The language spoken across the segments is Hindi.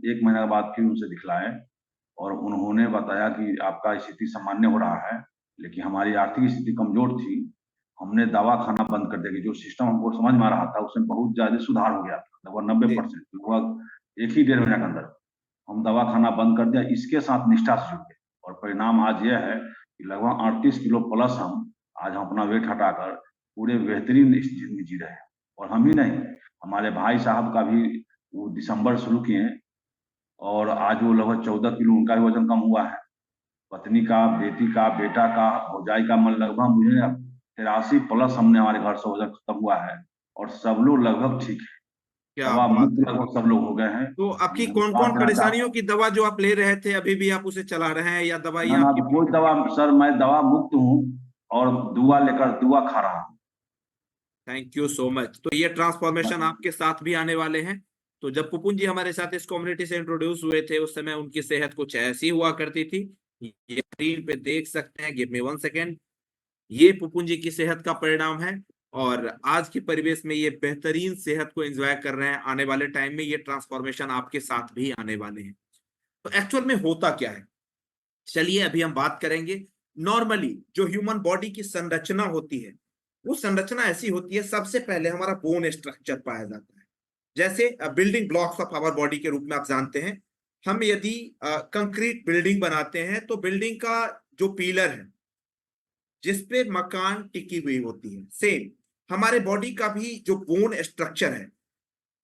1 महीने के बाद फिर उनसे दिखलाए और उन्होंने बताया कि आपका स्थिति सामान्य हो रहा है, लेकिन हमारी आर्थिक स्थिति कमज़ोर थी। हमने दवा खाना बंद कर दिया कि जो सिस्टम हमको समझ में आ रहा था, उसमें बहुत ज़्यादा सुधार हो गया था, लगभग 90%, लगभग 1 ही डेढ़ महीने के अंदर हम दवा खाना बंद कर दिया। इसके साथ निष्ठा से जुड़ गए और परिणाम आज यह है कि लगभग 38 किलो प्लस आज हम अपना वेट हटाकर पूरे बेहतरीन ज़िंदगी जी रहे हैं। और हम ही नहीं, हमारे भाई साहब का भी वो दिसंबर शुरू किए और आज वो लगभग 14 किलो उनका भी वजन कम हुआ है। पत्नी का, बेटी का, बेटा का, भौजाई का मन लगभग मुझे 83 प्लस हमने हमारे घर से वजन खत्म हुआ है और सब लोग लगभग ठीक है। क्या दवा बात मुक्त है। लगभग सब लोग हो गए हैं। तो आपकी हम कौन विश्वास कौन देना चाहता परेशानियों हूँ। की दवा जो आप ले रहे थे अभी भी आप उसे चला रहे हैं, या ना दवाइयां ना आपकी? कोई दवा सर, मैं दवा मुक्त हूँ और दुआ खा रहा हूँ। Thank you so much. तो ये ट्रांसफॉर्मेशन आपके साथ भी आने वाले हैं। तो जब पुपुन जी हमारे साथ इस कम्युनिटी से इंट्रोड्यूस हुए थे, उस समय उनकी सेहत कुछ ऐसी हुआ करती थी। ये स्क्रीन पे देख सकते हैं, गिव मी 1 सेकेंड। ये पुपुन जी की सेहत का परिणाम है और आज के परिवेश में ये बेहतरीन सेहत को एंजॉय कर रहे हैं। आने वाले टाइम में ये ट्रांसफॉर्मेशन आपके साथ भी आने वाले हैं। तो एक्चुअल में होता क्या है, चलिए अभी हम बात करेंगे। नॉर्मली जो ह्यूमन बॉडी की संरचना होती है, वो संरचना ऐसी होती है, सबसे पहले हमारा बोन स्ट्रक्चर पाया जाता है। जैसे building blocks of our body के रूप में आप जानते हैं। हम यदि कंक्रीट बिल्डिंग बनाते हैं तो बिल्डिंग का जो पिलर है जिसपे मकान टिकी हुई होती है, सेम हमारे बॉडी का भी जो बोन स्ट्रक्चर है,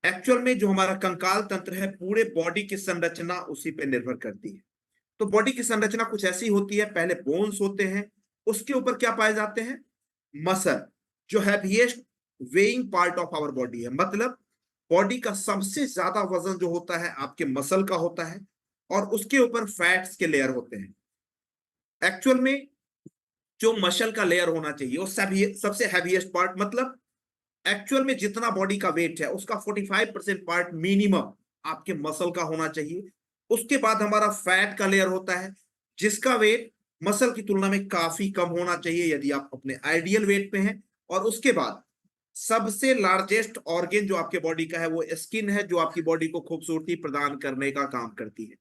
एक्चुअल में जो हमारा कंकाल तंत्र है, पूरे बॉडी की संरचना उसी पे निर्भर करती है। तो बॉडी की संरचना कुछ ऐसी होती है, पहले बोन्स होते हैं, उसके ऊपर क्या पाए जाते हैं? मसल, जो heaviest weighing part of our body है। मतलब बॉडी का सबसे ज्यादा वजन जो होता है आपके मसल का होता है, और उसके ऊपर फैट्स के लेयर होते हैं। एक्चुअल में जो मसल का लेयर होना चाहिए वो सबसे हैवीएस्ट पार्ट, मतलब एक्चुअल में जितना बॉडी का वेट है उसका 45% पार्ट मिनिमम आपके मसल का होना चाहिए। उसके बाद हमारा फैट का लेयर होता है, जिसका वेट मसल की तुलना में काफी कम होना चाहिए यदि आप अपने आइडियल वेट पे हैं। और उसके बाद सबसे लार्जेस्ट ऑर्गन जो आपके बॉडी का है वो स्किन है, जो आपकी बॉडी को खूबसूरती प्रदान करने का काम करती है।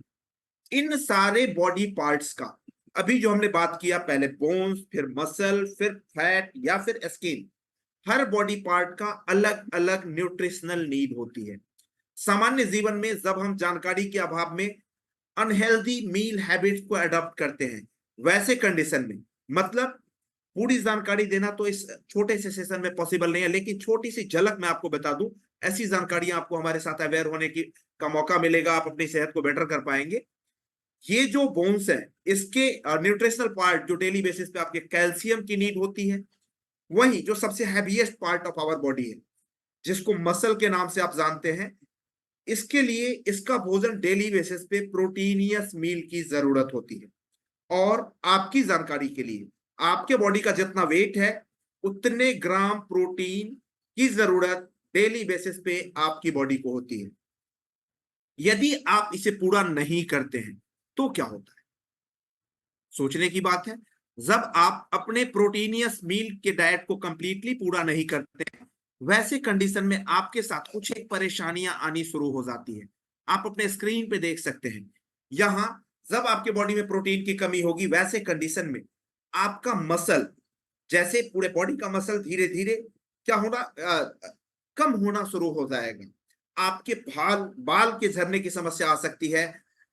इन सारे बॉडी पार्ट्स का अभी जो हमने बात किया, पहले बोन्स, फिर मसल, फिर फैट या फिर स्किन, हर बॉडी पार्ट का अलग अलग न्यूट्रिशनल नीड होती है। सामान्य जीवन में जब हम जानकारी के अभाव में अनहेल्दी मील हैबिट्स को अडॉप्ट करते हैं, वैसे कंडीशन में, मतलब पूरी जानकारी देना तो इस छोटे से सेशन में पॉसिबल नहीं है, लेकिन छोटी सी झलक मैं आपको बता दूं, ऐसी जानकारियां आपको हमारे साथ अवेयर होने की का मौका मिलेगा, आप अपनी सेहत को बेटर कर पाएंगे। ये जो बोन्स है, इसके न्यूट्रिशनल पार्ट जो डेली बेसिस पे आपके कैल्शियम की नीड होती है, वही जो सबसे heaviest part of our body है जिसको मसल के नाम से आप जानते हैं, इसके लिए इसका भोजन डेली बेसिस पे प्रोटीनियस मील की जरूरत होती है। और आपकी जानकारी के लिए, आपके बॉडी का जितना वेट है उतने ग्राम प्रोटीन की जरूरत डेली बेसिस पे आपकी बॉडी को होती है। यदि आप इसे पूरा नहीं करते हैं तो क्या होता है? सोचने की बात है। जब आप अपने प्रोटीनियस मील के डाइट को कंप्लीटली पूरा नहीं करते हैं, वैसे कंडीशन में आपके साथ कुछ एक परेशानियां आनी शुरू हो जाती है। आप अपने स्क्रीन पे देख सकते हैं, यहां जब आपके बॉडी में प्रोटीन की कमी होगी, वैसे कंडीशन में आपका मसल, जैसे पूरे बॉडी का मसल धीरे धीरे क्या होना, कम होना शुरू हो जाएगा। आपके बाल बाल के झड़ने की समस्या आ सकती है।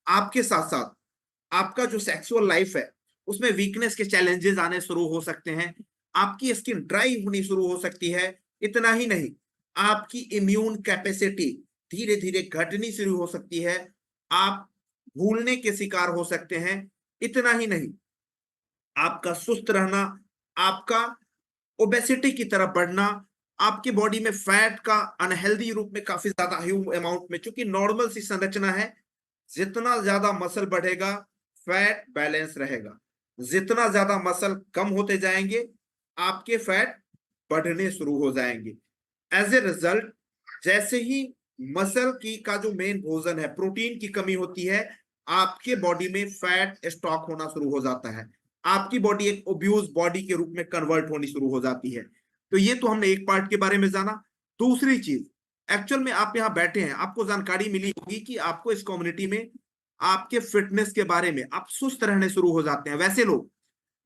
आपके साथ साथ आपका जो सेक्सुअल लाइफ है उसमें वीकनेस के चैलेंजेस आने शुरू हो सकते हैं। आपकी स्किन ड्राई होनी शुरू हो सकती है। इतना ही नहीं, आपकी इम्यून कैपेसिटी धीरे धीरे घटनी शुरू हो सकती है। आप भूलने के शिकार हो सकते हैं। इतना ही नहीं, आपका सुस्त रहना, आपका ओबेसिटी की तरफ बढ़ना, आपकी बॉडी में फैट का अनहेल्दी रूप में काफी ज्यादा ह्यूज अमाउंट में, चूंकि नॉर्मल सी संरचना है, जितना ज्यादा मसल बढ़ेगा फैट बैलेंस रहेगा, जितना ज्यादा मसल कम होते जाएंगे आपके फैट बढ़ने शुरू हो जाएंगे। एज ए रिजल्ट, जैसे ही मसल की का जो मेन भोजन है प्रोटीन की कमी होती है, आपके बॉडी में फैट स्टॉक होना शुरू हो जाता है। आपकी बॉडी एक ओब्यूज बॉडी के रूप में कन्वर्ट होनी शुरू हो जाती है। तो ये तो हमने एक पार्ट के बारे में जाना। दूसरी चीज, एक्चुअल में आप यहाँ बैठे हैं, आपको जानकारी मिली होगी कि आपको इस कम्युनिटी में आपके फिटनेस के बारे में आप सुस्त रहने शुरू हो जाते हैं। वैसे लोग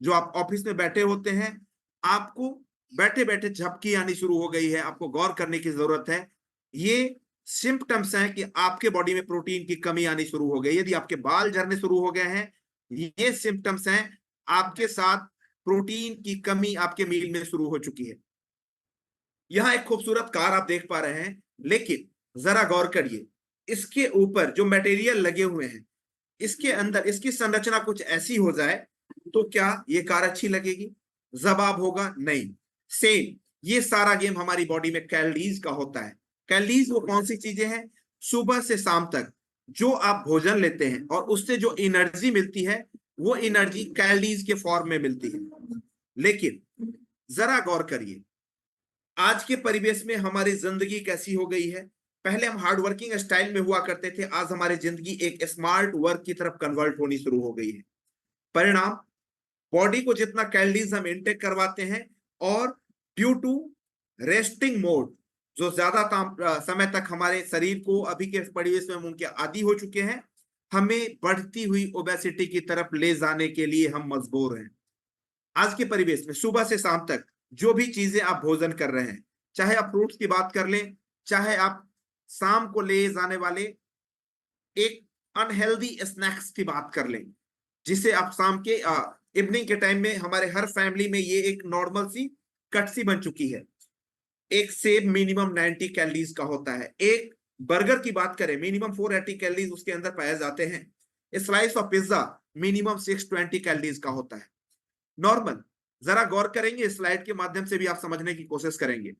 जो आप ऑफिस में बैठे होते हैं, आपको बैठे बैठे झपकी आनी शुरू हो गई है, आपको गौर करने की जरूरत है। ये सिम्टम्स हैं कि आपके बॉडी में प्रोटीन की कमी आनी शुरू हो गई। यदि आपके बाल झड़ने शुरू हो गए हैं, ये सिम्टम्स हैं आपके साथ प्रोटीन की कमी आपके मील में शुरू हो चुकी है। यहां एक खूबसूरत कार आप देख पा रहे हैं, लेकिन जरा गौर करिए, इसके ऊपर जो मटेरियल लगे हुए हैं, इसके अंदर इसकी संरचना कुछ ऐसी हो जाए तो क्या ये कार अच्छी लगेगी? जवाब होगा नहीं। सेम ये सारा गेम हमारी बॉडी में कैलोरीज का होता है। कैलोरीज वो कौन सी चीजें हैं? सुबह से शाम तक जो आप भोजन लेते हैं और उससे जो एनर्जी मिलती है, वो एनर्जी कैलोरीज के फॉर्म में मिलती है। लेकिन जरा गौर करिए, आज के परिवेश में हमारी जिंदगी कैसी हो गई है। पहले हम हार्ड वर्किंग स्टाइल में हुआ करते थे, आज हमारी जिंदगी एक स्मार्ट वर्क की तरफ कन्वर्ट होनी शुरू हो गई है। परिणाम, बॉडी को जितना कैलोरीज हम इनटेक करवाते हैं, और ड्यू टू रेस्टिंग मोड, जो ज्यादा समय तक हमारे शरीर को अभी के परिवेश में हम उनके आदी हो चुके हैं, हमें बढ़ती हुई ओबेसिटी की तरफ ले जाने के लिए हम मजबूर हैं। आज के परिवेश में सुबह से शाम तक जो भी चीजें आप भोजन कर रहे हैं, चाहे आप फ्रूट्स की बात कर लें, चाहे आप शाम को ले जाने वाले एक अनहेल्दी स्नैक्स की बात कर लें, जिसे आप शाम के इवनिंग के टाइम में हमारे हर फैमिली में ये एक नॉर्मल सी कट सी बन चुकी है। एक सेब मिनिमम 90 कैलोरीज का होता है। एक बर्गर की बात करें, मिनिमम 480 कैलोरीज उसके अंदर पाए जाते हैं। Slice of pizza minimum 620 calories का होता है। नॉर्मल, जरा गौर करेंगे, स्लाइड के माध्यम से भी आप समझने की कोशिश करेंगे।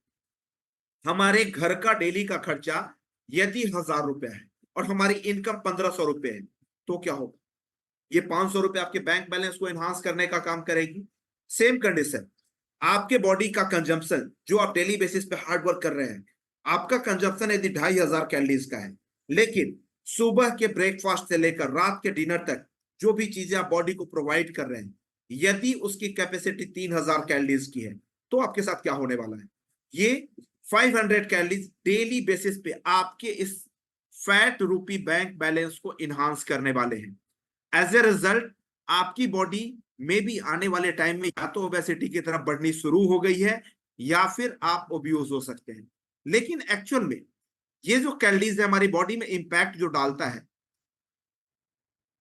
हमारे घर का डेली का खर्चा यदि 1000 रुपए है और हमारी इनकम 1500 रुपए है, तो क्या होगा? ये 500 रुपए आपके बैंक बैलेंस को एनहांस करने का काम करेगी। सेम कंडीशन, आपके बॉडी का कंजम्पशन जो आप डेली बेसिस पे हार्ड वर्क कर रहे हैं, आपका कंजम्पशन यदि 2500 कैलोरीज का है, लेकिन सुबह के ब्रेकफास्ट से लेकर रात के डिनर तक जो भी चीजें आप बॉडी को प्रोवाइड कर रहे हैं, यदि उसकी कैपेसिटी 3000 कैलोरीज की है, तो आपके साथ क्या होने वाला है? ये 500 कैलोरीज डेली बेसिस पे आपके इस फैट रूपी बैंक बैलेंस को इनहांस करने वाले हैं। एज ए रिजल्ट, आपकी बॉडी में भी आने वाले टाइम में या तो ओबेसिटी की तरफ बढ़नी शुरू हो गई है, या फिर आप ओब्यूज हो सकते हैं। लेकिन एक्चुअल में ये जो कैलोरीज है हमारी बॉडी में इंपैक्ट जो डालता है,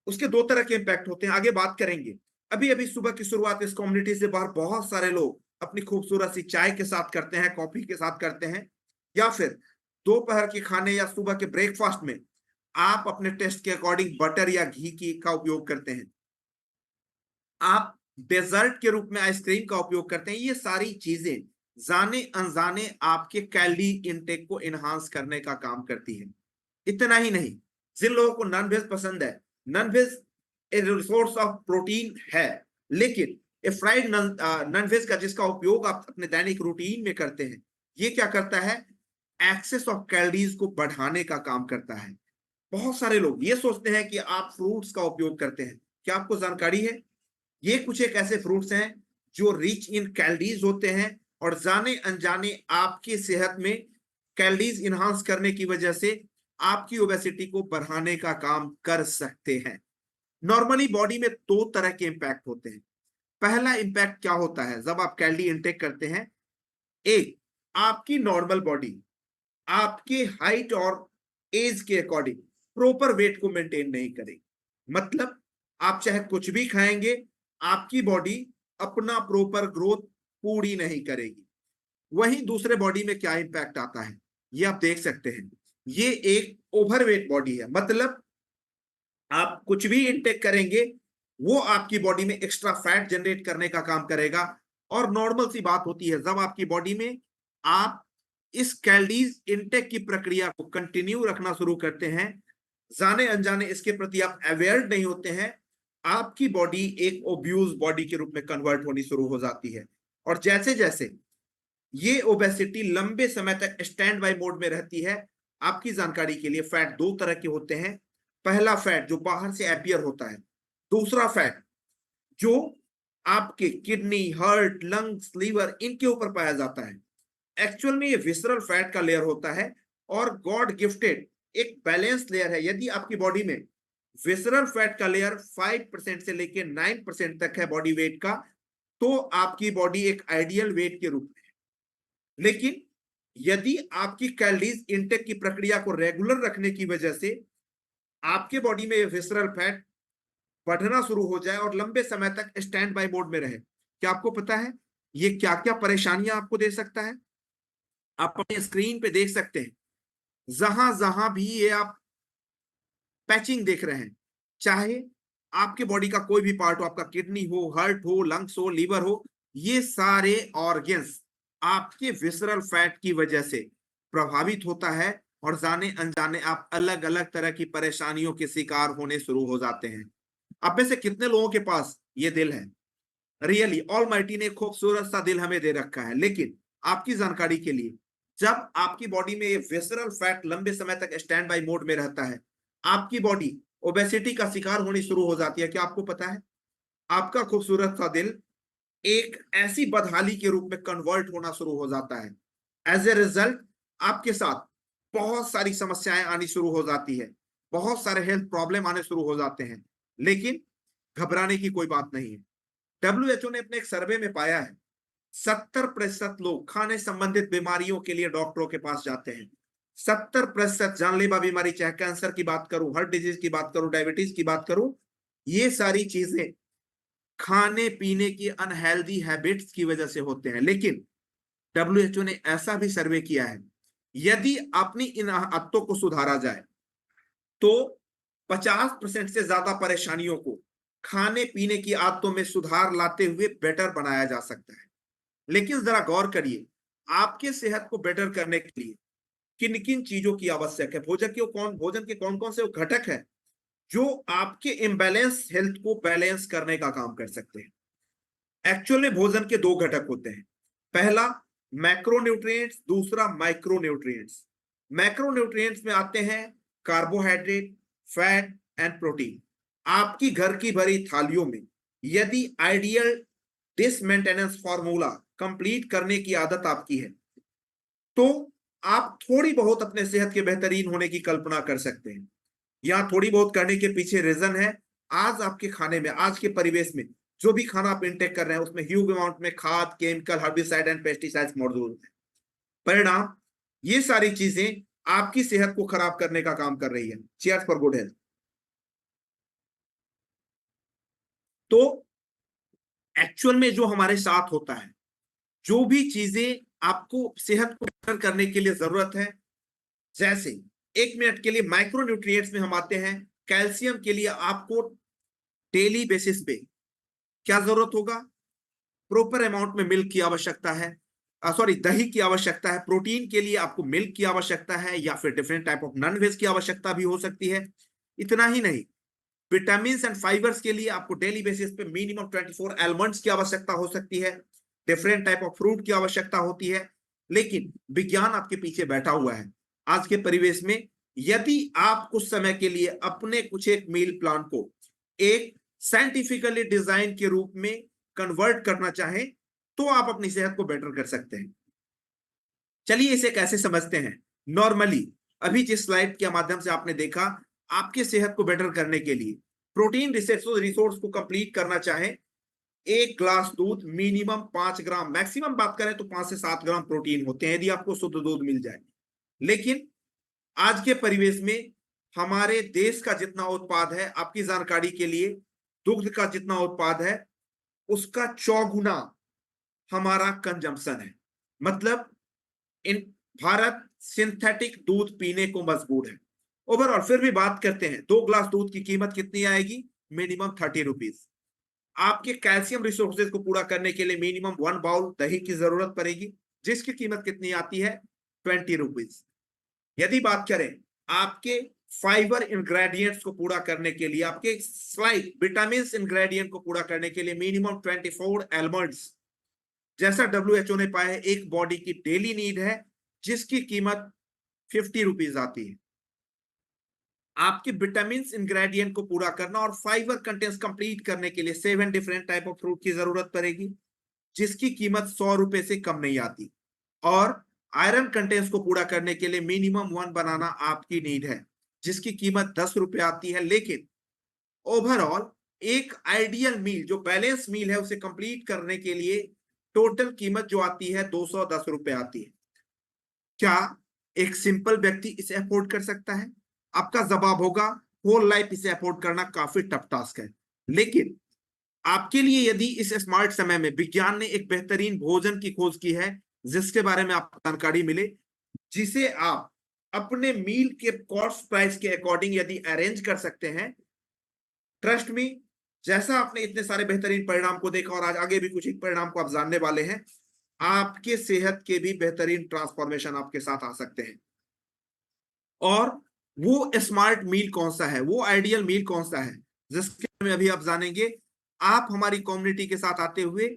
उसके दो तरह के इंपैक्ट होते हैं, आगे बात करेंगे। अभी अभी सुबह की शुरुआत इस कम्युनिटी से बाहर बहुत सारे लोग अपनी खूबसूरत सी चाय के साथ करते हैं, कॉफी के साथ करते हैं, या फिर दोपहर के खाने या सुबह के ब्रेकफास्ट में आप अपने टेस्ट के अकॉर्डिंग बटर या घी की का उपयोग करते हैं, आप डेजर्ट के रूप में आइसक्रीम का उपयोग करते हैं। ये सारी चीजें जाने अनजाने आपके कैलोरी इनटेक को एनहांस करने का काम करती है। इतना ही नहीं, जिन लोगों को नॉन वेज पसंद है, नॉन वेज एक सोर्स ऑफ प्रोटीन है, लेकिन फ्राइड नॉन वेज का जिसका उपयोग आप अपने दैनिक रूटीन में करते हैं, ये क्या करता है? एक्सेस ऑफ कैलोरीज को बढ़ाने का काम करता है। बहुत सारे लोग ये सोचते हैं कि आप फ्रूट्स का उपयोग करते हैं, क्या आपको जानकारी है? ये कुछ एक ऐसे फ्रूट्स हैं जो रिच इन कैलोरीज होते हैं और जाने अनजाने आपकी सेहत में कैलोरीज इनहांस करने की वजह से आपकी ओबेसिटी को बढ़ाने का काम कर सकते हैं। नॉर्मली बॉडी में दो तरह के इंपैक्ट होते हैं। पहला इंपैक्ट क्या होता है जब आप कैलोरी इनटेक करते हैं? एक, आपकी नॉर्मल बॉडी आपके हाइट और एज के अकॉर्डिंग प्रॉपर वेट को मेंटेन नहीं करेगी। मतलब आप चाहे कुछ भी खाएंगे, आपकी बॉडी अपना प्रॉपर ग्रोथ पूरी नहीं करेगी। वहीं दूसरे बॉडी में क्या इंपैक्ट आता है, ये आप देख सकते हैं। ये एक ओवरवेट बॉडी है, मतलब आप कुछ भी इनटेक करेंगे वो आपकी बॉडी में एक्स्ट्रा फैट जनरेट करने का काम करेगा। और नॉर्मल सी बात होती है, जब आपकी बॉडी में आप इस कैलोरीज इनटेक की प्रक्रिया को कंटिन्यू रखना शुरू करते हैं, जाने अनजाने इसके प्रति आप अवेयर नहीं होते हैं, आपकी बॉडी एक ओब्यूज बॉडी के रूप में कन्वर्ट होनी शुरू हो जाती है। और जैसे जैसे ये ओबेसिटी लंबे समय तक स्टैंड बाय मोड में रहती है, आपकी जानकारी के लिए फैट दो तरह के होते हैं। पहला फैट जो बाहर से अपीयर होता है, दूसरा फैट जो आपके किडनी, हार्ट, लंग्स, लीवर इनके ऊपर पाया जाता है। एक्चुअल में ये विसरल फैट का लेयर होता है और गॉड गिफ्टेड एक बैलेंस लेयर है। यदि आपकी बॉडी में विसरल फैट का लेयर 5% से लेकर 9% तक है बॉडी वेट का, तो आपकी बॉडी एक आइडियल वेट के रूप में है। लेकिन यदि आपकी कैलोरीज इंटेक की प्रक्रिया को रेगुलर रखने की वजह से आपके बॉडी में विसरल फैट बढ़ना शुरू हो जाए और लंबे समय तक स्टैंड बाय मोड में रहे, क्या आपको पता है ये क्या क्या परेशानियां आपको दे सकता है? आप अपने स्क्रीन पे देख सकते हैं, जहां जहां भी ये आप पैचिंग देख रहे हैं, चाहे आपके बॉडी का कोई भी पार्ट हो, आपका किडनी हो, हार्ट हो, लंग्स हो, लीवर हो, ये सारे ऑर्गन्स आपके विसरल फैट की वजह से प्रभावित होता है और जाने अनजाने आप अलग अलग तरह की परेशानियों के शिकार होने शुरू हो जाते हैं। आप में से कितने लोगों के पास ये दिल है? रियली ऑलमाइटी ने खूबसूरत सा दिल हमें दे रखा है। लेकिन आपकी जानकारी के लिए, जब आपकी बॉडी में ये विसरल फैट लंबे समय तक स्टैंड बाय मोड में रहता है, आपकी बॉडी ओबेसिटी का शिकार होनी शुरू हो जाती है। क्या आपको पता है आपका खूबसूरत सा दिल एक ऐसी बदहाली के रूप में कन्वर्ट होना शुरू हो जाता है। एज ए रिजल्ट आपके साथ बहुत सारी समस्याएं आनी शुरू हो जाती है, बहुत सारे हेल्थ प्रॉब्लम आने शुरू हो जाते हैं। लेकिन घबराने की कोई बात नहीं है। WHO ने अपने एक सर्वे में पाया है 70% लोग खाने संबंधित बीमारियों के लिए डॉक्टरों के पास जाते हैं। 70% जानलेवा बीमारी, चाहे कैंसर की बात करूं, हार्ट डिजीज की बात करूं, डायबिटीज की बात करूं, ये सारी चीजें खाने पीने की अनहेल्दी हैबिट्स की वजह से होते हैं। लेकिन WHO ने ऐसा भी सर्वे किया है, यदि अपनी इन आदतों को सुधारा जाए तो 50% से ज्यादा परेशानियों को खाने पीने की आदतों में सुधार लाते हुए बेटर बनाया जा सकता है। लेकिन जरा गौर करिए, आपके सेहत को बेटर करने के लिए किन किन चीजों की आवश्यक है। भोजन के कौन कौन से घटक है जो आपके इम्बैलेंस हेल्थ को बैलेंस करने का काम कर सकते हैं। एक्चुअल में भोजन के दो घटक होते हैं, पहला मैक्रोन्यूट्रिएंट्स, दूसरा माइक्रोन्यूट्रिएंट्स। मैक्रोन्यूट्रिएंट्स में आते हैं कार्बोहाइड्रेट, फैट एंड प्रोटीन। आपकी घर की भरी थालियों में यदि ideal dish maintenance formula complete करने की आदत आपकी है, तो आप थोड़ी बहुत अपने सेहत के बेहतरीन होने की कल्पना कर सकते हैं। यहां थोड़ी बहुत करने के पीछे रीजन है, आज आपके खाने में, आज के परिवेश में जो भी खाना आप इंटेक कर रहे हैं उसमें ह्यूज अमाउंट में खाद, केमिकल, हर्बिसाइड एंड पेस्टिसाइड्स मौजूद है। परिणाम, ये सारी चीजें आपकी सेहत को खराब करने का काम कर रही है। Cheers for good health. तो एक्चुअल में जो हमारे साथ होता है, जो भी चीजें आपको सेहत को बेहतर करने के लिए जरूरत है, जैसे 1 मिनट के लिए माइक्रोन्यूट्रिएंट्स में हम आते हैं। कैल्शियम के लिए आपको डेली बेसिस पे क्या जरूरत होगा? प्रॉपर अमाउंट में मिल्क की आवश्यकता है, दही की आवश्यकता है। प्रोटीन के लिए आपको मिल्क की आवश्यकता है या फिर different type of non veg की आवश्यकता भी हो सकती है। इतना ही नहीं, विटामिन एंड फाइबर्स के लिए आपको डेली बेसिस पे मिनिमम 24 आलमंड्स की आवश्यकता हो सकती है, डिफरेंट टाइप ऑफ फ्रूट की आवश्यकता होती है। लेकिन विज्ञान आपके पीछे बैठा हुआ है। आज के परिवेश में यदि आप कुछ समय के लिए अपने कुछ एक मील प्लान को एक साइंटिफिकली डिजाइन के रूप में कन्वर्ट करना चाहें, तो आप अपनी सेहत को बेटर कर सकते हैं। चलिए इसे कैसे समझते हैं। नॉर्मली अभी जिस स्लाइड के माध्यम से आपने देखा, आपके सेहत को बेटर करने के लिए प्रोटीन रिसोर्स को कंप्लीट करना चाहें, 1 ग्लास दूध मिनिमम 5 ग्राम, मैक्सिमम बात करें तो 5 से 7 ग्राम प्रोटीन होते हैं यदि आपको शुद्ध दूध मिल जाए। लेकिन आज के परिवेश में हमारे देश का जितना उत्पाद है, आपकी जानकारी के लिए, दुग्ध का जितना उत्पाद है उसका 4 गुना हमारा कंजम्पशन है। मतलब इन भारत सिंथेटिक दूध पीने को मजबूर है। ओवरऑल फिर भी बात करते हैं, 2 ग्लास दूध की कीमत कितनी आएगी? Minimum 30 rupees. आपके कैल्शियम रिसोर्सेज को पूरा करने के लिए मिनिमम 1 बाउल दही की जरूरत पड़ेगी, जिसकी कीमत कितनी आती है? 20 रुपीज। यदि बात करें आपके फाइबर इंग्रेडिएंट्स को पूरा करने के लिए, आपके स्लाइड विटामिन इंग्रेडिएंट को पूरा करने के लिए मिनिमम 24 आलमंड्स, जैसा WHO ने पाया है, एक बॉडी की डेली नीड है, जिसकी कीमत 50 रुपीज आती है। आपके विटामिन इंग्रेडिएंट को पूरा करना और फाइबर कंटेंट्स कंप्लीट करने के लिए 7 डिफरेंट टाइप ऑफ फ्रूट की जरूरत पड़ेगी, जिसकी कीमत 100 रुपए से कम नहीं आती। और आयरन कंटेंट्स को पूरा करने के लिए मिनिमम 1 बनाना आपकी नीड है, जिसकी कीमत 10 रुपए आती है। लेकिन ओवरऑल एक आइडियल मील, जो बैलेंस मील है, उसे कंप्लीट करने के लिए टोटल कीमत जो आती है 210 रुपए आती है। क्या एक सिंपल व्यक्ति इसे अफोर्ड कर सकता है? आपका जवाब होगा होल लाइफ इसे अफोर्ड करना काफी टफ टास्क है। लेकिन आपके लिए यदि इस स्मार्ट समय में विज्ञान ने एक बेहतरीन भोजन की खोज की है, जिसके बारे में आपको जानकारी मिले, जिसे आप अपने मील के कॉस्ट प्राइस के अकॉर्डिंग यदि अरेंज कर सकते हैं, ट्रस्ट मी, जैसा आपने इतने सारे बेहतरीन परिणाम को देखा और आज आगे भी कुछ एक परिणाम को आप जानने वाले हैं, आपके सेहत के भी बेहतरीन ट्रांसफॉर्मेशन आपके साथ आ सकते हैं। और वो स्मार्ट मील कौन सा है, वो आइडियल मील कौन सा है, जिसके में अभी आप जानेंगे। आप हमारी कम्युनिटी के साथ आते हुए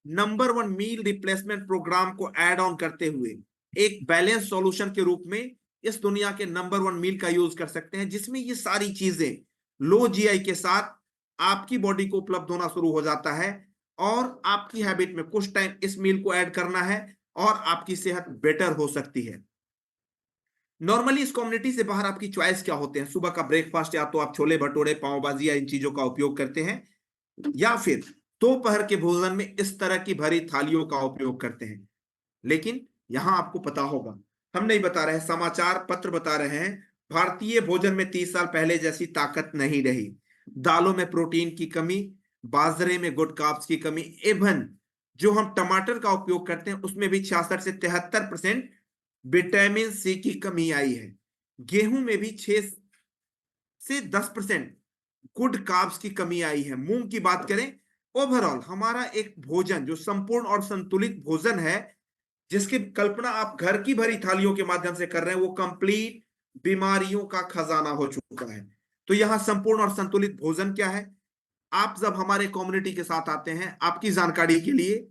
नंबर 1 मील रिप्लेसमेंट प्रोग्राम को ऐड ऑन करते हुए एक बैलेंस सॉल्यूशन के रूप में इस दुनिया के नंबर 1 मील का यूज कर सकते हैं, जिसमें ये सारी चीजें लो जीआई के साथ आपकी बॉडी को उपलब्ध होना शुरू हो जाता है। और आपकी हैबिट में कुछ टाइम इस मील को ऐड करना है और आपकी सेहत बेटर हो सकती है। नॉर्मली इस कम्युनिटी से बाहर आपकी चॉइस क्या होते हैं? सुबह का ब्रेकफास्ट या तो आप छोले भटूरे, पाव भाजी या इन चीजों का उपयोग करते हैं, या फिर दोपहर के भोजन में इस तरह की भरी थालियों का उपयोग करते हैं। लेकिन यहां आपको पता होगा, हम नहीं बता रहे, समाचार पत्र बता रहे हैं, भारतीय भोजन में 30 साल पहले जैसी ताकत नहीं रही। दालों में प्रोटीन की कमी, बाजरे में गुड कार्ब्स की कमी, इवन जो हम टमाटर का उपयोग करते हैं उसमें भी 66 से 73% विटामिन सी की कमी आई है। गेहूं में भी 6 से 10% गुड कार्ब्स की कमी आई है। मूंग की बात करें, ओवरऑल हमारा एक भोजन जो संपूर्ण और संतुलित भोजन है, जिसकी कल्पना आप घर की भरी थालियों के माध्यम से कर रहे हैं, वो कंप्लीट बीमारियों का खजाना हो चुका है। तो यहां संपूर्ण और संतुलित भोजन क्या है? आप जब हमारे कम्युनिटी के साथ आते हैं, आपकी जानकारी के लिए,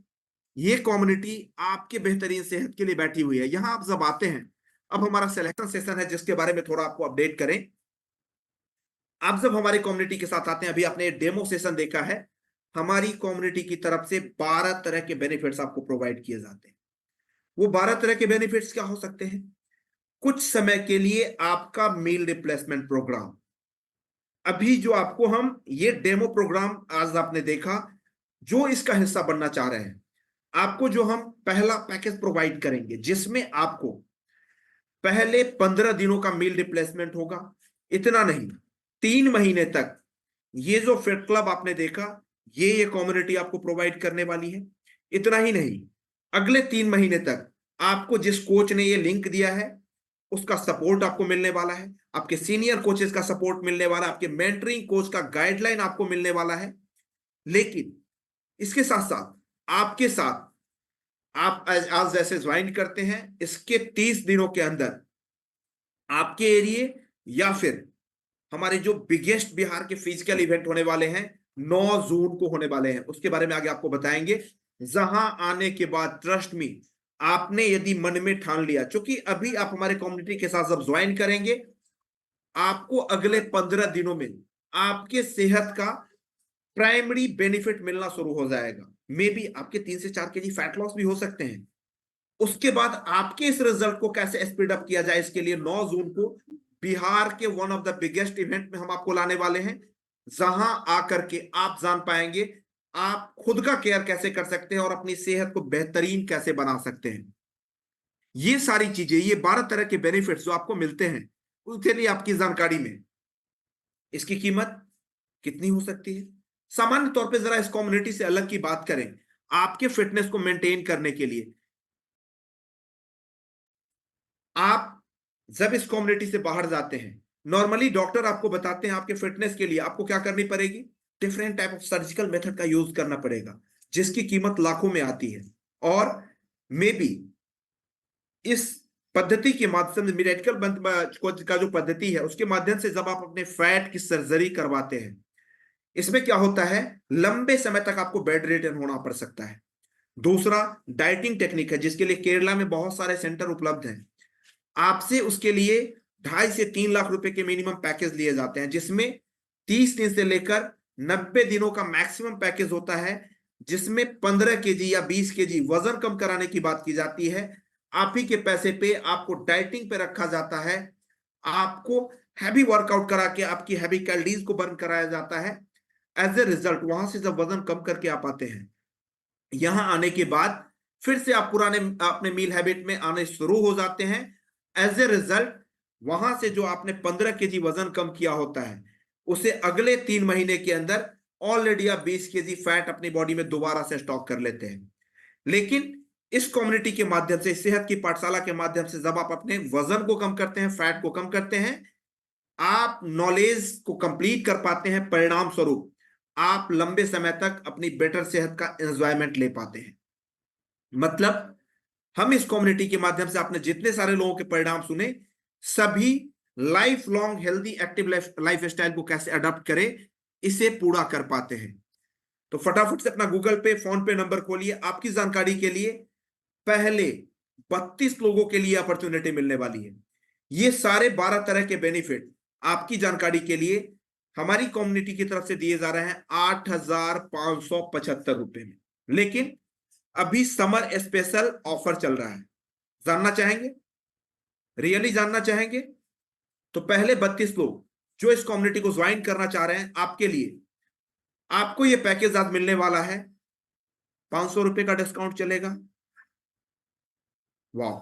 ये कम्युनिटी आपके बेहतरीन सेहत के लिए बैठी हुई है। यहां आप जब आते हैं, अब हमारा सिलेक्शन सेशन है जिसके बारे में थोड़ा आपको अपडेट करें। आप जब हमारी कम्युनिटी के साथ आते हैं, अभी आपने डेमो सेशन देखा है, हमारी कम्युनिटी की तरफ से 12 तरह के बेनिफिट्स आपको प्रोवाइड किए जाते हैं। वो 12 तरह के बेनिफिट्स क्या हो सकते हैं? कुछ समय के लिए आपका मील रिप्लेसमेंट प्रोग्राम, अभी जो आपको हम ये डेमो प्रोग्राम आज आपने देखा, जो इसका हिस्सा बनना चाह रहे हैं, आपको जो हम पहला पैकेज प्रोवाइड करेंगे, जिसमें आपको पहले 15 दिनों का मील रिप्लेसमेंट होगा। इतना नहीं, 3 महीने तक ये जो फिट क्लब आपने देखा, ये कम्युनिटी आपको प्रोवाइड करने वाली है। इतना ही नहीं, अगले 3 महीने तक आपको जिस कोच ने ये लिंक दिया है, उसका सपोर्ट आपको मिलने वाला है, आपके सीनियर कोचेस का सपोर्ट मिलने वाला है, आपके मेंटरिंग कोच का गाइडलाइन आपको मिलने वाला है। लेकिन इसके साथ साथ आपके साथ आप आज जैसे ज्वाइन करते हैं, इसके 30 दिनों के अंदर आपके एरिया या फिर हमारे जो बिगेस्ट बिहार के फिजिकल इवेंट होने वाले हैं 9 जून को होने वाले हैं, उसके बारे में आगे आपको बताएंगे। जहां आने के बाद ट्रस्ट मी, आपने यदि मन में ठान लिया, क्योंकि अभी आप हमारे कम्युनिटी के साथ जब ज्वाइन करेंगे, आपको अगले 15 दिनों में आपके सेहत का प्राइमरी बेनिफिट मिलना शुरू हो जाएगा। मे बी आपके 3 से 4 केजी फैट लॉस भी हो सकते हैं। उसके बाद आपके इस रिजल्ट को कैसे स्पीड अप किया जाए, इसके लिए 9 जून को बिहार के one of the biggest event में हम आपको लाने वाले हैं, जहां आकर के आप जान पाएंगे आप खुद का केयर कैसे कर सकते हैं और अपनी सेहत को बेहतरीन कैसे बना सकते हैं। ये सारी चीजें, ये 12 तरह के बेनिफिट्स जो आपको मिलते हैं, उसके लिए आपकी जानकारी में इसकी कीमत कितनी हो सकती है। सामान्य तौर पे जरा इस कम्युनिटी से अलग की बात करें, आपके फिटनेस को मेंटेन करने के लिए आप जब इस कम्युनिटी से बाहर जाते हैं, नॉर्मली डॉक्टर आपको बताते हैं आपके फिटनेस के लिए आपको क्या करनी पड़ेगी, different type of surgical method का यूज करना पड़ेगा, जिसकी कीमत लाखों में आती है। और मे बी इस पद्धति के माध्यम से, मेडिकल का जो पद्धति है, उसके माध्यम से जब आप अपने फैट की सर्जरी करवाते हैं, इसमें क्या होता है, लंबे समय तक आपको बेड रिडन होना पड़ सकता है। दूसरा डाइटिंग टेक्निक है, जिसके लिए केरला में बहुत सारे सेंटर उपलब्ध हैं। आपसे उसके लिए 2.5 से 3 लाख रुपए के मिनिमम पैकेज लिए जाते हैं, जिसमें 30 दिन से लेकर 90 दिनों का मैक्सिमम पैकेज होता है, जिसमें 15 केजी या 20 केजी वजन कम कराने की बात की जाती है। आप ही के पैसे पे आपको डाइटिंग पे रखा जाता है, आपको हैवी वर्कआउट करा के आपकी हैवी कैलोरीज को बर्न कराया जाता है। एज ए रिजल्ट वहां से जब वजन कम करके आप आते हैं, यहां आने के बाद फिर से आप पुराने अपने मील हैबिट में आने शुरू हो जाते हैं। एज ए रिजल्ट वहां से जो आपने 15 केजी वजन कम किया होता है, उसे अगले 3 महीने के अंदर ऑलरेडी आप 20 केजी फैट अपनी बॉडी में दोबारा से स्टॉक कर लेते हैं। लेकिन इस कम्युनिटी के माध्यम से, सेहत की पाठशाला के माध्यम से जब आप अपने वजन को कम करते हैं, फैट को कम करते हैं, आप नॉलेज को कंप्लीट कर पाते हैं, परिणाम स्वरूप आप लंबे समय तक अपनी बेटर सेहत का एंजॉयमेंट ले पाते हैं। मतलब हम इस कम्युनिटी के माध्यम से आपने जितने सारे लोगों के परिणाम सुने, सभी life long healthy active life style को कैसे अडॉप्ट करें, इसे पूरा कर पाते हैं। तो फटाफट से अपना गूगल पे, फोन पे नंबर खोलिए। आपकी जानकारी के लिए पहले 32 लोगों के लिए अपॉर्चुनिटी मिलने वाली है। ये सारे 12 तरह के बेनिफिट आपकी जानकारी के लिए हमारी कम्युनिटी की तरफ से दिए जा रहे हैं 8,575 रुपए में। लेकिन अभी समर स्पेशल ऑफर चल रहा है। जानना चाहेंगे, रियली जानना चाहेंगे? तो पहले 32 लोग जो इस कम्युनिटी को ज्वाइन करना चाह रहे हैं, आपके लिए आपको यह पैकेज आज मिलने वाला है। 500 रुपए का डिस्काउंट चलेगा। वाह,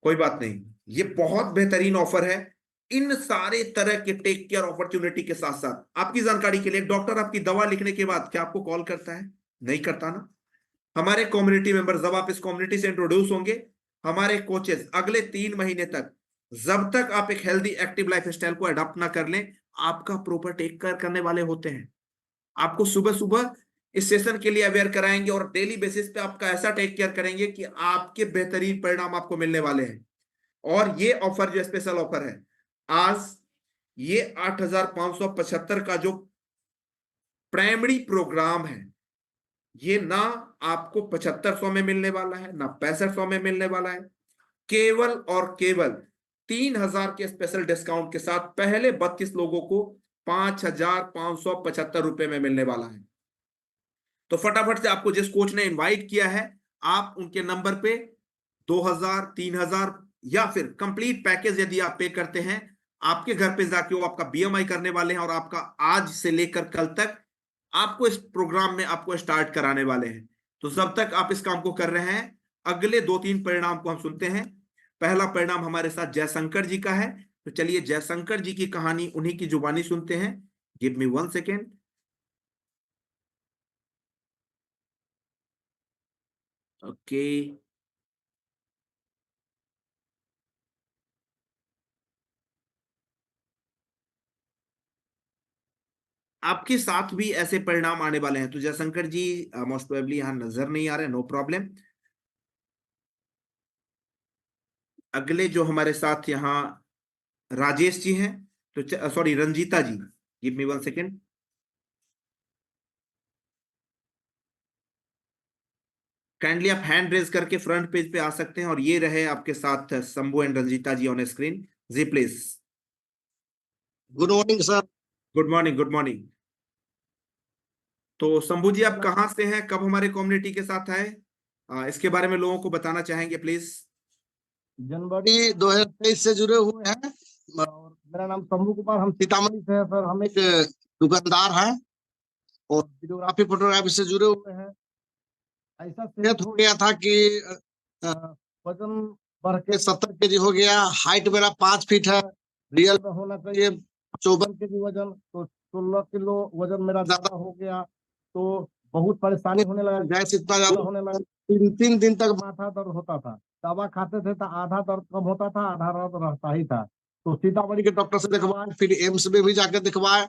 कोई बात नहीं, ये बहुत बेहतरीन ऑफर है। इन सारे तरह के टेक केयर अपॉर्चुनिटी के साथ साथ आपकी जानकारी के लिए, डॉक्टर आपकी दवा लिखने के बाद क्या आपको कॉल करता है? नहीं करता ना। हमारे कम्युनिटी मेंबर, जब आप इस कम्युनिटी से इंट्रोड्यूस होंगे, हमारे कोचेस अगले 3 महीने तक, जब तक आप एक हेल्दी एक्टिव लाइफ स्टाइल को अडॉप्ट ना कर लें, आपका प्रॉपर टेक केयर करने वाले होते हैं। आपको सुबह सुबह इस सेशन के लिए अवेयर कराएंगे और डेली बेसिस पे आपका ऐसा टेक केयर करेंगे कि आपके बेहतरीन परिणाम आपको मिलने वाले हैं। और ये ऑफर जो स्पेशल ऑफर है आज, ये 8,575 का जो प्राइमरी प्रोग्राम है, ये ना आपको 7,500 में मिलने वाला है, ना 6,500 में मिलने वाला है। केवल और केवल 3,000 के स्पेशल डिस्काउंट के साथ पहले 32 लोगों को 5,575 रुपए में मिलने वाला है। तो फटाफट से आपको जिस कोच ने इनवाइट किया है, आप उनके नंबर पे 2,000, 3,000 या फिर कंप्लीट पैकेज यदि आप पे करते हैं, आपके घर पे जाके वो आपका बीएमआई करने वाले हैं और आपका आज से लेकर कल तक आपको इस प्रोग्राम में आपको स्टार्ट कराने वाले हैं। तो जब तक आप इस काम को कर रहे हैं, अगले 2-3 परिणाम को हम सुनते हैं। पहला परिणाम हमारे साथ जयशंकर जी का है। तो चलिए जयशंकर जी की कहानी उन्हीं की जुबानी सुनते हैं। Give me 1 second. ओके, आपके साथ भी ऐसे परिणाम आने वाले हैं। तो जयशंकर जी मोस्ट प्रोबेबली यहां नजर नहीं आ रहे, नो प्रॉब्लम। अगले जो हमारे साथ यहाँ राजेश जी हैं, तो sorry Ranjita ji, give me 1 second. Kindly आप हैंड रेज करके फ्रंट पेज पे आ सकते हैं। और ये रहे आपके साथ Shambhu and Ranjita ji on screen. जी please. Good morning sir. Good morning, good morning. तो शंभू जी, आप कहाँ से हैं, कब हमारे कम्युनिटी के साथ आए, इसके बारे में लोगों को बताना चाहेंगे प्लीज। जनवरी 2023 से जुड़े हुए हैं और मेरा नाम शंभू कुमार, हम सीतामढ़ी से हैं सर। हम एक दुकानदार हैं और वीडियोग्राफी फोटोग्राफी से जुड़े हुए हैं। ऐसा सेहत हो गया था कि वजन बढ़ के 70 केजी हो गया। हाइट मेरा 5 फीट है, रियल में होना चाहिए 54 केजी वजन, तो 16 किलो वजन मेरा ज्यादा हो गया। तो बहुत परेशानी होने लगा, गैस इतना ज्यादा होने लगा, 3 दिन तक माथा दर्द होता था। दवा खाते थे तो आधा दर्द कम होता था, आधा दर्द रहता ही था। तो सीतामढ़ी के डॉक्टर से दिखवाए, फिर एम्स में भी जाकर दिखवाए,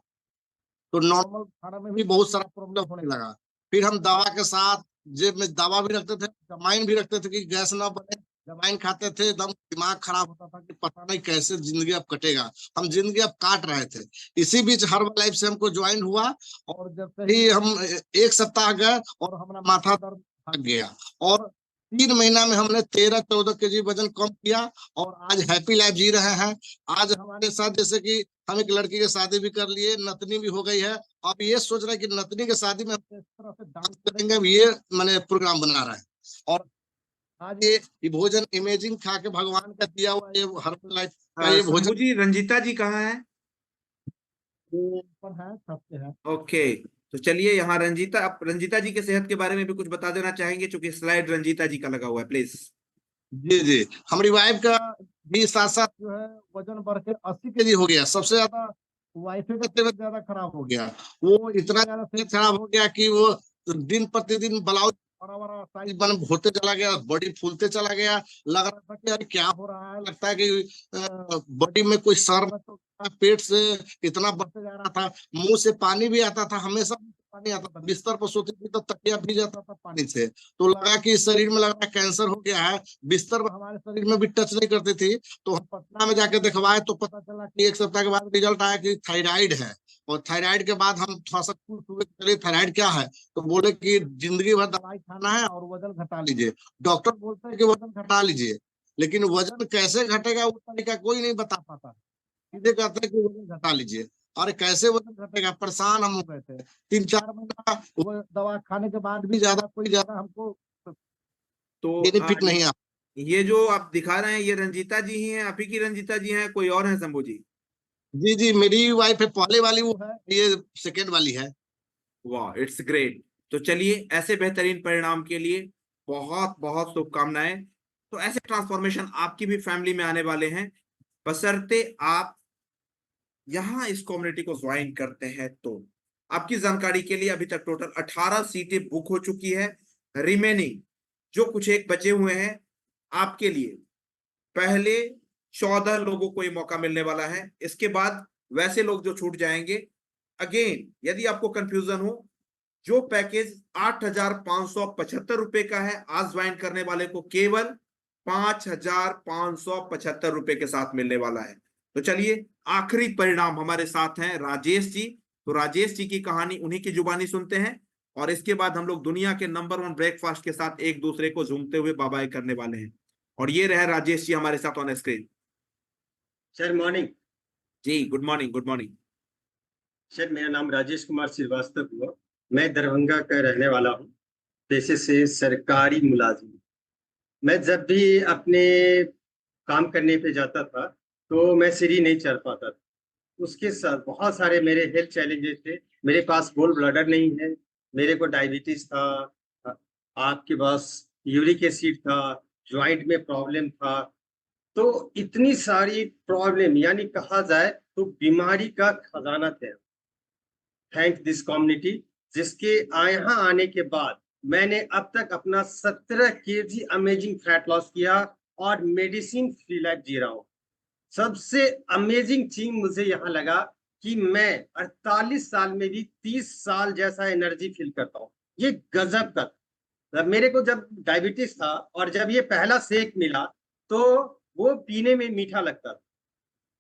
तो नॉर्मल खाना में भी बहुत सारा प्रॉब्लम होने लगा। फिर हम दवा के साथ जेब में दवा भी रखते थे, जमाइन भी रखते थे कि गैस ना बने। जमाइन खाते थे, एकदम दिमाग खराब होता था कि पता नहीं कैसे जिंदगी अब कटेगा। हम जिंदगी अब काट रहे थे। इसी बीच हर्बल लाइफ से हमको ज्वाइन हुआ और जब से ही हम 1 सप्ताह गए और हमारा माथा दर्द भाग गया और 3 महीना में हमने 13-14 केजी वजन कम किया और आज हैप्पी लाइफ जी रहे हैं। आज हमारे साथ जैसे कि हम एक लड़की की शादी भी कर लिए, नतनी भी हो गई है। अब ये सोच रहे हैं कि नतनी की शादी में इस तरह से डांस करेंगे, अब ये मैंने प्रोग्राम बना रहे हैं। और आज ये भोजन इमेजिंग खा के भगवान का दिया हुआ ये हर्बल लाइफ का ये भोजन शंभू जी, रंजीता जी कहाँ है? ऊपर है, छत पे है। ओके, तो चलिए यहाँ रंजीता, आप रंजीता जी के सेहत के बारे में भी कुछ बता देना चाहेंगे, क्योंकि स्लाइड रंजीता जी का लगा हुआ है, प्लीज। जी जी, हमारी वाइफ का भी साथ साथ जो है वजन बढ़ के 80 kg हो गया। सबसे ज्यादा वाइफ का तबीयत ज्यादा खराब हो गया। वो इतना ज्यादा तबीयत खराब हो गया कि वो दिन प्रतिदिन ब्लाउज बड़ा बड़ा साइज बन होते चला गया, बॉडी फूलते चला गया। लग रहा था कि अरे क्या हो रहा है, लगता है कि बॉडी में कोई सर में तो पेट से इतना बढ़ते जा रहा था। मुंह से पानी भी आता था, हमेशा पानी आता था। बिस्तर पर सोती थी तो तकिया भीग जाता था पानी से। तो लगा कि शरीर में लगा कैंसर हो गया है। बिस्तर हमारे शरीर में भी टच नहीं करती थी। तो हम पटना में जाके दिखवाए तो पता चला कि 1 सप्ताह के बाद रिजल्ट आया कि थायराइड है। और थायराइड के बाद हम थोड़ा सा खुश हुए, चलिए थायराइड क्या है। तो बोले कि जिंदगी भर दवाई खाना है और वजन घटा लीजिए। डॉक्टर बोलते हैं कि वजन घटा लीजिए, लेकिन वजन कैसे घटेगा वो तरीका कोई नहीं बता पाता। सीधे कहते हैं कि वजन घटा लीजिए। अरे कैसे वजन घटेगा, परेशान हम हो गए थे। 3-4 महीना वो दवा खाने के बाद भी ज्यादा हमको तो बेनिफिट नहीं आ। ये जो आप दिखा रहे हैं, ये रंजीता जी ही हैं? आप ही की रंजीता जी हैं, कोई और है शंभू जी? जी जी, मेरी वाइफ है, पहले वाली वो है, ये सेकेंड वाली है। वाह, इट्स ग्रेट। तो चलिए, ऐसे बेहतरीन परिणाम के लिए बहुत बहुत शुभकामनाएं। तो ऐसे ट्रांसफॉर्मेशन आपकी भी फैमिली में आने वाले हैं, बशर्ते आप यहाँ इस कम्युनिटी को ज्वाइन करते हैं। तो आपकी जानकारी के लिए अभी तक टोटल 18 सीटें बुक हो चुकी है। रिमेनिंग जो कुछ एक बचे हुए हैं आपके लिए, पहले 14 लोगों को ये मौका मिलने वाला है। इसके बाद वैसे लोग जो छूट जाएंगे। अगेन, यदि आपको कंफ्यूजन हो, जो पैकेज 8,575 रुपए का है, आज ज्वाइन करने वाले को केवल 5,575 रुपए के साथ मिलने वाला है। तो चलिए, आखिरी परिणाम हमारे साथ हैं राजेश जी। तो राजेश जी की कहानी उन्हीं की जुबानी सुनते हैं, और इसके बाद हम लोग दुनिया के नंबर 1 ब्रेकफास्ट के साथ एक दूसरे को झूमते हुए बाय बाय करने वाले हैं। और ये रहे राजेश जी हमारे साथ ऑन स्क्रीन। Sir morning. जी, good morning, good morning. Sir मेरा नाम राजेश कुमार श्रीवास्तव हुआ। मैं दरभंगा का रहने वाला हूँ, पेशे से सरकारी मुलाजिम। मैं जब भी अपने काम करने पे जाता था तो मैं सीढ़ी नहीं चढ़ पाता था। उसके साथ बहुत सारे मेरे हेल्थ चैलेंजेस थे। मेरे पास गोल्ड ब्लैडर नहीं है, मेरे को डायबिटीज था, आपके पास यूरिक एसिड था, ज्वाइंट में प्रॉब्लम था। तो इतनी सारी प्रॉब्लम, यानी कहा जाए तो बीमारी का खजाना थे। थैंक दिस कम्युनिटी, जिसके यहाँ आने के बाद मैंने अब तक अपना 17 kg अमेजिंग फैट लॉस किया और मेडिसिन फ्री लाइफ जी रहा हूँ। सबसे अमेजिंग चीज मुझे यहाँ लगा कि मैं 48 साल में भी 30 साल जैसा एनर्जी फील करता हूँ। ये गजब का। मेरे को जब डायबिटीज था और जब ये पहला शेक मिला तो वो पीने में मीठा लगता था।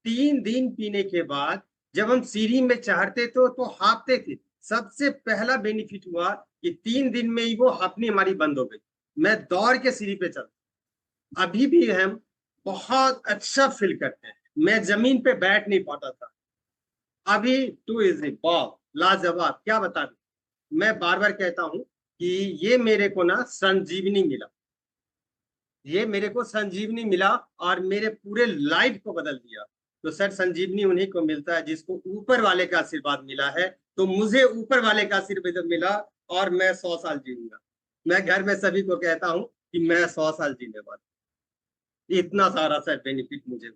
3 दिन पीने के बाद जब हम सीढ़ी में चढ़ते तो हाँफते थे। सबसे पहला बेनिफिट हुआ कि 3 दिन में ही वो हाँफनी हमारी बंद हो गई। मैं दौड़ के सीढ़ी पे चलता। अभी भी हम बहुत अच्छा फील करते हैं। मैं जमीन पे बैठ नहीं पाता था। अभी टू इज वाह, लाजवाब, क्या बता दूं। मैं बार बार कहता हूं कि ये मेरे को ना संजीवनी मिला। ये मेरे को संजीवनी मिला और मेरे पूरे लाइफ को बदल दिया। तो सर, संजीवनी उन्हीं को मिलता है जिसको ऊपर वाले का आशीर्वाद मिला है। तो मुझे ऊपर वाले का आशीर्वाद मिला और मैं 100 साल जीऊंगा। मैं घर में सभी को कहता हूँ कि मैं 100 साल जीने वाला। इतना सारा सर बेनिफिट मुझे।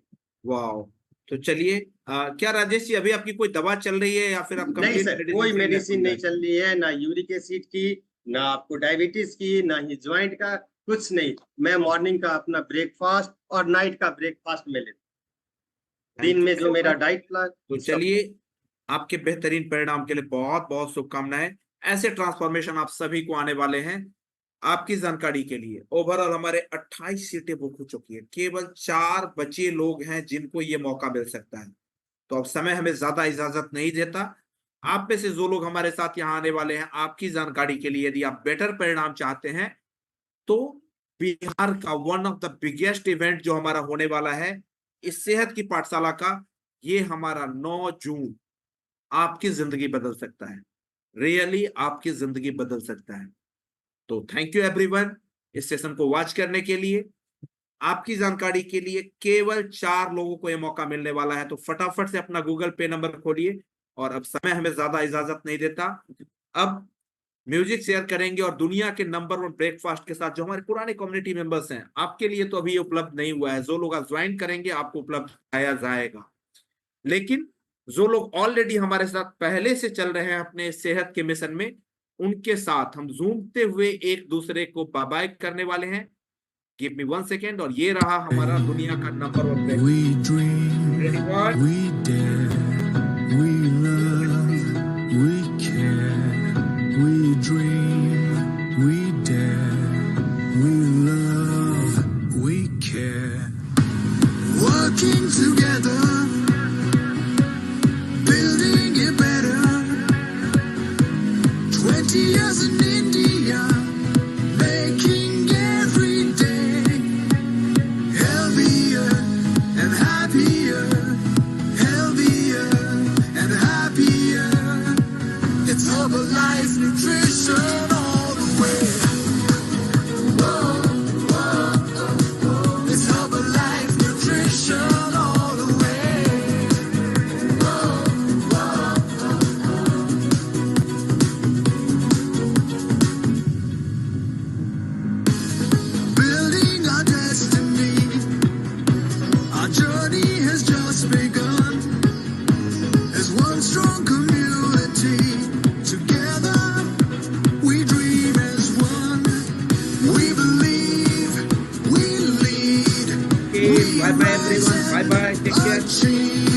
वाह। तो चलिए, क्या राजेश जी अभी आपकी कोई दवा चल रही है या फिर आप नहीं कंप्लीट सर, कोई मेडिसिन नहीं चल रही है, ना यूरिक एसिड की, ना आपको डायबिटीज की, ना ही ज्वाइंट का, कुछ नहीं। मैं मॉर्निंग का अपना ब्रेकफास्ट और नाइट का ब्रेकफास्ट में लेता हूं। दिन में जो मेरा डाइट प्लान। तो चलिए, आपके बेहतरीन परिणाम के लिए बहुत बहुत शुभकामनाएं। ऐसे ट्रांसफॉर्मेशन आप सभी को आने वाले हैं। आपकी जानकारी के लिए ओवरऑल हमारे 28 सीटें बुक हो चुकी है। केवल 4 बचे लोग हैं जिनको ये मौका मिल सकता है। तो अब समय हमें ज्यादा इजाजत नहीं देता। आप में से जो लोग हमारे साथ यहाँ आने वाले हैं, आपकी जानकारी के लिए, यदि आप बेटर परिणाम चाहते हैं तो बिहार का one of the biggest event जो हमारा होने वाला है इस सेहत की पाठशाला का, ये हमारा 9 जून आपकी जिंदगी बदल सकता है। रियली आपकी जिंदगी बदल सकता है। तो थैंक यू एवरीवन। इस सेशन को वॉच करने के लिए। आपकी जानकारी के लिए केवल 4 लोगों को यह मौका मिलने वाला है, तो फटाफट से अपना गूगल पे नंबर खोलिए। और अब समय हमें ज्यादा इजाजत नहीं देता, अब म्यूजिक शेयर करेंगे और दुनिया के नंबर 1 ब्रेकफास्ट के साथ जो हमारे पुराने कम्युनिटी मेंबर्स हैं, आपके लिए तो अभी उपलब्ध नहीं हुआ है। जो लोग आप ज्वाइन करेंगे आपको उपलब्ध कराया जाएगा, लेकिन जो लोग ऑलरेडी हमारे साथ पहले से चल रहे हैं अपने सेहत के मिशन में, उनके साथ हम झूमते हुए एक दूसरे को बाय बाय करने वाले हैं। Give me 1 second. और ये रहा हमारा दुनिया का number 1 breakfast. Ready, one? We dare, we love, we care, we dream, we dare, we love, we care. Working together, building it better. 20 years in India, making every day healthier and happier, healthier and happier. It's Herbalife Nutrition all the way. Whoa, whoa, oh. It's Herbalife Nutrition all the way. Whoa, whoa, oh. Building our destiny. Our journey has just begun as one strong community. Together we dream as one. We believe, we lead. Okay, bye bye everyone. Bye bye. Take care. Achieve.